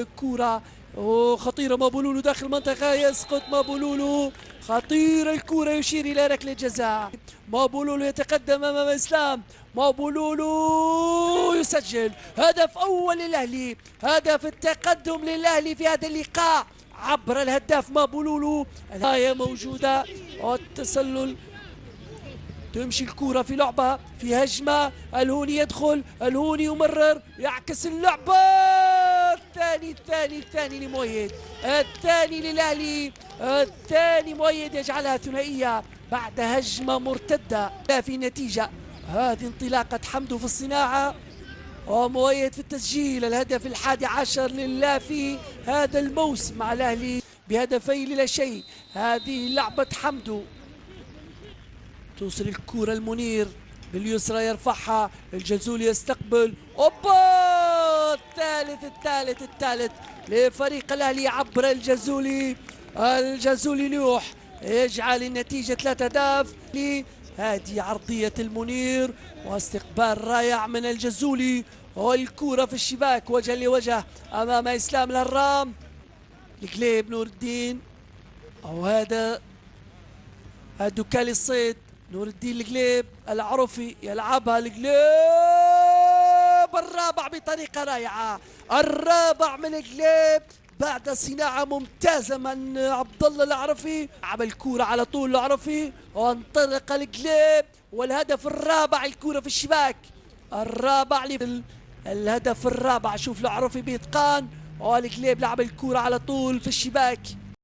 الكرة خطيرة، مابولولو داخل المنطقة، يسقط مابولولو، خطيرة الكرة، يشير إلى ركلة جزاء. مابولولو يتقدم أمام إسلام، مابولولو يسجل هدف أول للأهلي، هدف التقدم للأهلي في هذا اللقاء عبر الهداف مابولولو. الآية موجودة والتسلل، تمشي الكرة في لعبة في هجمة، الهوني يدخل، الهوني يمرر، يعكس اللعبة، الثاني لمؤيد، الثاني للأهلي، الثاني مؤيد يجعلها ثنائية بعد هجمة مرتدة. في نتيجة هذه انطلاقة حمدو في الصناعة ومؤيد في التسجيل، الهدف ال11 للافي هذا الموسم مع الأهلي بهدفين لا شيء. هذه لعبة حمدو، توصل الكرة المنير باليسرى، يرفعها الجزولي، يستقبل، اوبا، الثالث لفريق الاهلي عبر الجزولي نوح، يجعل النتيجة 3 أهداف. هذه عرضية المنير واستقبال رائع من الجزولي، والكرة في الشباك وجها لوجه امام اسلام الهرام، القليب نور الدين، او هذا الدكالي الصيد، نور الدين القليب العرفي يلعبها القليب، الرابع بطريقة رائعة، الرابع من القليب بعد صناعة ممتازة من عبد الله العرفي، لعب الكرة على طول العرفي وانطلق القليب، والهدف الرابع، الكرة في الشباك، الرابع الهدف الرابع. شوف العرفي بإتقان، والقليب لعب الكرة على طول في الشباك.